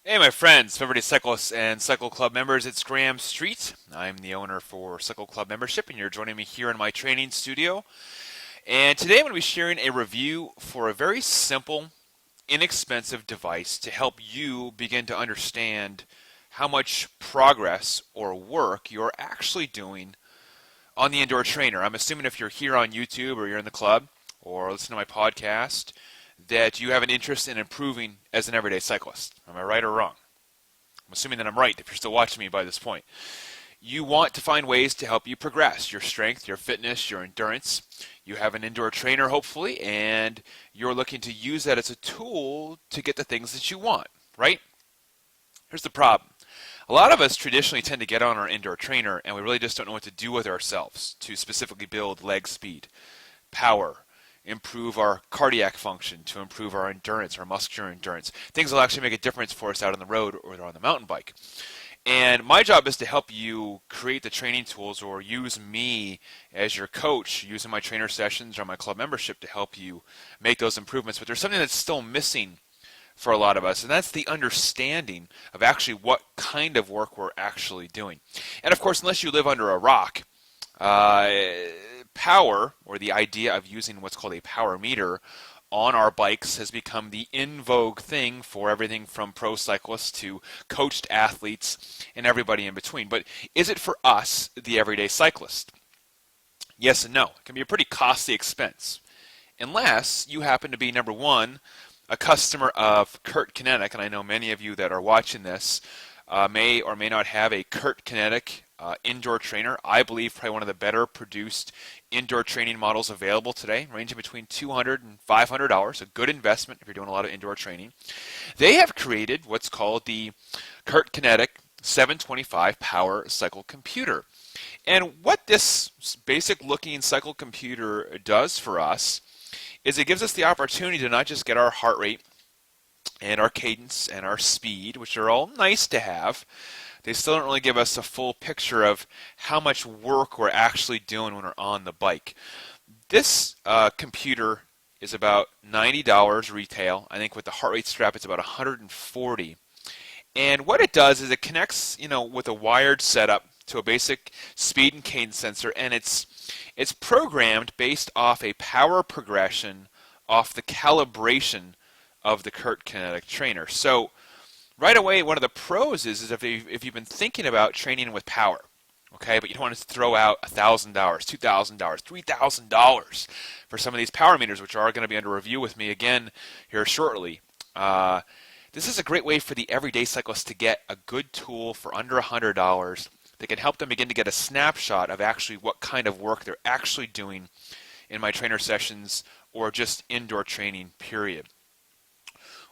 Hey, my friends, everyday cyclists and Cycle Club members, it's Graeme Street. I'm the owner for Cycle Club membership, and you're joining me here in my training studio. And today I'm going to be sharing a review for a very simple, inexpensive device to help you begin to understand how much progress or work you're actually doing on the indoor trainer. I'm assuming if you're here on YouTube or you're in the club or listen to my podcast, that you have an interest in improving as an everyday cyclist. Am I right or wrong? I'm assuming that I'm right if you're still watching me by this point. You want to find ways to help you progress your strength, your fitness, your endurance. You have an indoor trainer, hopefully, and you're looking to use that as a tool to get the things that you want, right? Here's the problem. A lot of us traditionally tend to get on our indoor trainer and we really just don't know what to do with ourselves to specifically build leg speed, power, improve our cardiac function, to improve our endurance, our muscular endurance. Things will actually make a difference for us out on the road or on the mountain bike. And my job is to help you create the training tools or use me as your coach using my trainer sessions or my club membership to help you make those improvements. But there's something that's still missing for a lot of us, and that's the understanding of actually what kind of work we're actually doing. And of course, unless you live under a rock, power, or the idea of using what's called a power meter on our bikes, has become the in vogue thing for everything from pro cyclists to coached athletes and everybody in between. But is it for us, the everyday cyclist? Yes and no. It can be a pretty costly expense. Unless you happen to be, number one, a customer of Kinetic, and I know many of you that are watching this may or may not have a Kinetic indoor trainer. I believe probably one of the better produced indoor training models available today, ranging between $200 and $500, a good investment if you're doing a lot of indoor training. They have created what's called the Kinetic 725 Power Cycle Computer. And what this basic looking cycle computer does for us is it gives us the opportunity to not just get our heart rate and our cadence and our speed, which are all nice to have. They still don't really give us a full picture of how much work we're actually doing when we're on the bike. This computer is about $90 retail. I think with the heart rate strap it's about $140. And what it does is it connects, with a wired setup to a basic speed and cadence sensor, and it's programmed based off a power progression off the calibration of the Kinetic trainer. So right away, one of the pros is if you've been thinking about training with power, okay, but you don't want to throw out $1,000, $2,000, $3,000 for some of these power meters, which are going to be under review with me again here shortly. This is a great way for the everyday cyclist to get a good tool for under $100 that can help them begin to get a snapshot of actually what kind of work they're actually doing in my trainer sessions or just indoor training, period.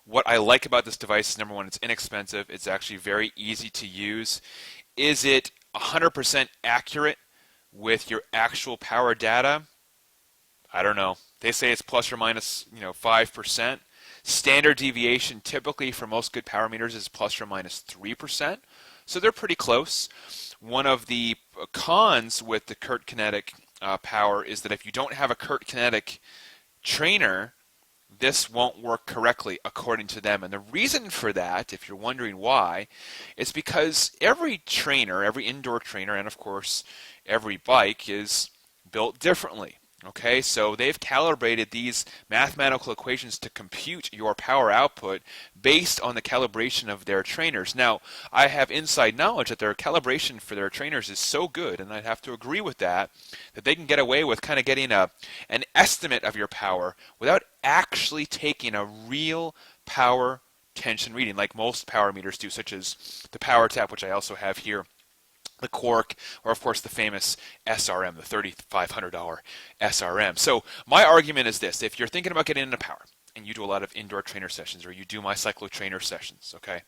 What I like about this device is, number one, it's inexpensive. It's actually very easy to use. Is it 100% accurate with your actual power data? I don't know. They say it's plus or minus 5%. Standard deviation typically for most good power meters is plus or minus 3%. So they're pretty close. One of the cons with the Kinetic power is that if you don't have a Kinetic trainer, this won't work correctly according to them. And the reason for that, if you're wondering why, is because every trainer, every indoor trainer, and of course every bike is built differently. Okay, so they've calibrated these mathematical equations to compute your power output based on the calibration of their trainers. Now, I have inside knowledge that their calibration for their trainers is so good, and I'd have to agree with that they can get away with kind of getting an estimate of your power without actually taking a real power tension reading like most power meters do, such as the Power Tap, which I also have here, the Quark, or of course the famous SRM, the $3,500 SRM. So my argument is this: if you're thinking about getting into power, and you do a lot of indoor trainer sessions, or you do my cyclo trainer sessions, okay,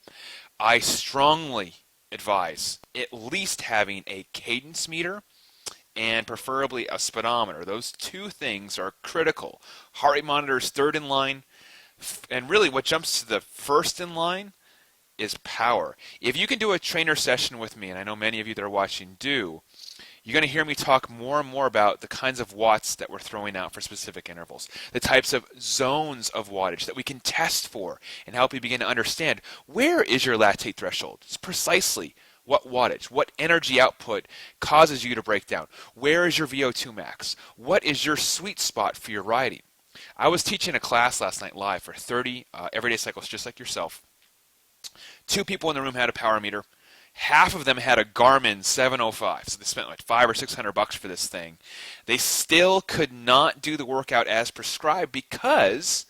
I strongly advise at least having a cadence meter and preferably a speedometer. Those two things are critical. Heart rate monitor is third in line, and really what jumps to the first in line is power. If you can do a trainer session with me, and I know many of you that are watching do, you're going to hear me talk more and more about the kinds of watts that we're throwing out for specific intervals, the types of zones of wattage that we can test for and help you begin to understand where is your lactate threshold. It's precisely what wattage, what energy output causes you to break down. Where is your VO2 max? What is your sweet spot for your riding? I was teaching a class last night live for 30 everyday cyclists just like yourself. 2 people in the room had a power meter. Half of them had a Garmin 705, so they spent like $500 or $600 for this thing. They still could not do the workout as prescribed because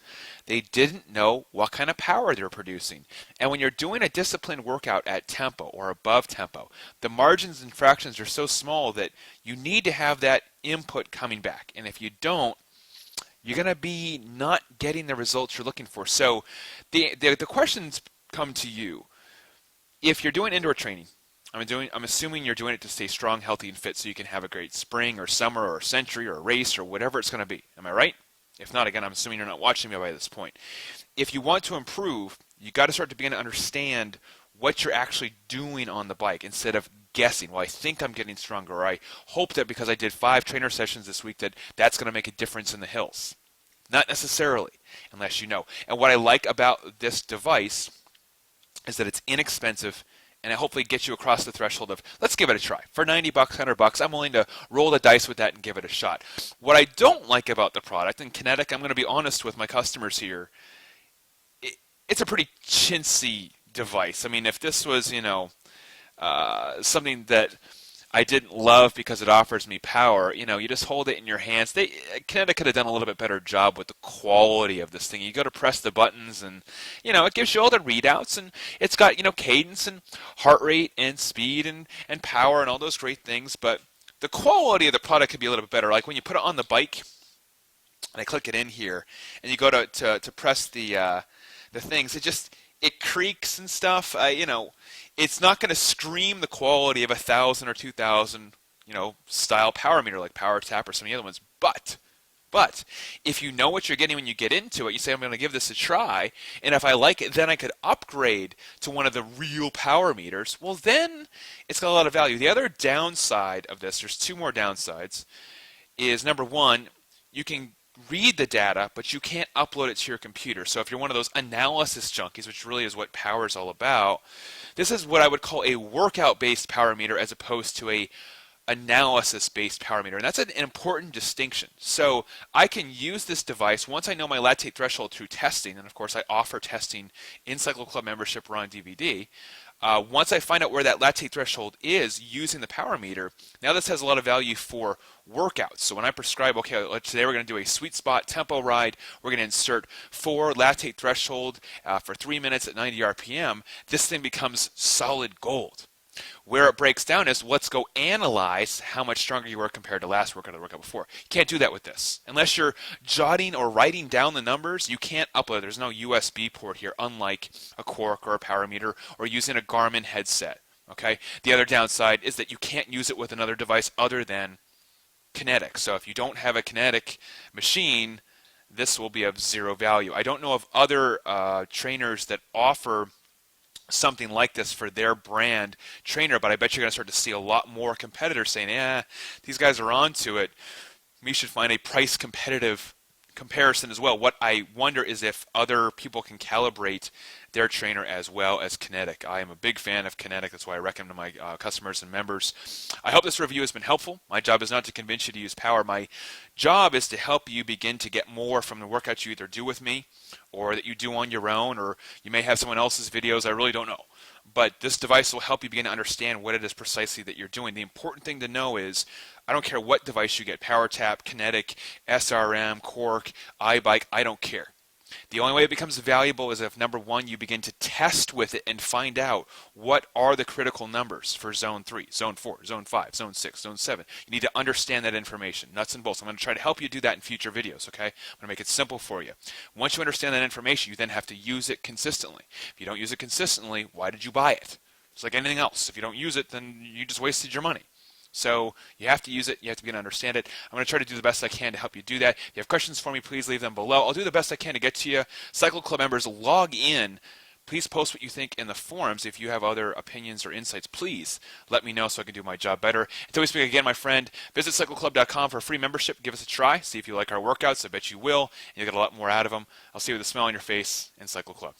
they didn't know what kind of power they were producing. And when you're doing a disciplined workout at tempo or above tempo, the margins and fractions are so small that you need to have that input coming back. And if you don't, you're going to be not getting the results you're looking for. So the questions come to you. If you're doing indoor training, I'm assuming you're doing it to stay strong, healthy, and fit so you can have a great spring or summer or century or race or whatever it's going to be. Am I right? If not, again, I'm assuming you're not watching me by this point. If you want to improve, you got to start to begin to understand what you're actually doing on the bike instead of guessing. Well, I think I'm getting stronger, or I hope that because I did 5 trainer sessions this week that's going to make a difference in the hills. Not necessarily, unless you know. And what I like about this device is that it's inexpensive and it hopefully gets you across the threshold of, let's give it a try. For $90, $100, I'm willing to roll the dice with that and give it a shot. What I don't like about the product, and Kinetic, I'm going to be honest with my customers here, it's a pretty chintzy device. I mean, if this was, something that I didn't love because it offers me power, you just hold it in your hands. Kinetic could have done a little bit better job with the quality of this thing. You go to press the buttons and, it gives you all the readouts and it's got, cadence and heart rate and speed and power and all those great things. But the quality of the product could be a little bit better. Like when you put it on the bike and I click it in here and you go to press the things, it creaks and stuff. It's not going to scream the quality of 1,000 or 2,000, style power meter like Power Tap or some of the other ones. But if you know what you're getting when you get into it, you say, I'm going to give this a try, and if I like it, then I could upgrade to one of the real power meters. Well, then it's got a lot of value. The other downside of this, there's 2 more downsides, is number 1, you can read the data, but you can't upload it to your computer. So if you're one of those analysis junkies, which really is what power is all about, this is what I would call a workout-based power meter as opposed to a analysis-based power meter. And that's an important distinction. So I can use this device once I know my lactate threshold through testing, and of course I offer testing in cyclo-club membership or on DVD. Once I find out where that lactate threshold is using the power meter, now this has a lot of value for workouts. So when I prescribe, okay, today we're going to do a sweet spot tempo ride, we're going to insert 4 lactate threshold for 3 minutes at 90 RPM, this thing becomes solid gold. Where it breaks down is let's go analyze how much stronger you were compared to last workout or the workout before. You can't do that with this. Unless you're jotting or writing down the numbers, you can't upload. There's no USB port here, unlike a Quark or a power meter or using a Garmin headset. Okay. The other downside is that you can't use it with another device other than Kinetic. So if you don't have a Kinetic machine, this will be of 0 value. I don't know of other trainers that offer something like this for their brand trainer, but I bet you're going to start to see a lot more competitors saying, these guys are onto it. We should find a price competitive comparison as well. What I wonder is if other people can calibrate their trainer as well as Kinetic. I am a big fan of Kinetic. That's why I recommend to my customers and members. I hope this review has been helpful. My job is not to convince you to use power. My job is to help you begin to get more from the workouts you either do with me or that you do on your own, or you may have someone else's videos. I really don't know. But this device will help you begin to understand what it is precisely that you're doing. The important thing to know is I don't care what device you get, Power Tap, Kinetic, SRM, Quark, iBike, I don't care. The only way it becomes valuable is if, number 1, you begin to test with it and find out what are the critical numbers for zone 3, zone 4, zone 5, zone 6, zone 7. You need to understand that information, nuts and bolts. I'm going to try to help you do that in future videos, okay? I'm going to make it simple for you. Once you understand that information, you then have to use it consistently. If you don't use it consistently, why did you buy it? It's like anything else. If you don't use it, then you just wasted your money. So you have to use it. You have to begin to understand it. I'm going to try to do the best I can to help you do that. If you have questions for me, please leave them below. I'll do the best I can to get to you. Cyclo Club members, log in Please post what you think in the forums. If you have other opinions or insights, please let me know so I can do my job better. Until we speak again, my friend, visit cyclo-club.com for a free membership. Give us a try. See if you like our workouts. I bet you will. And you'll get a lot more out of them. I'll see you with a smile on your face in Cyclo Club.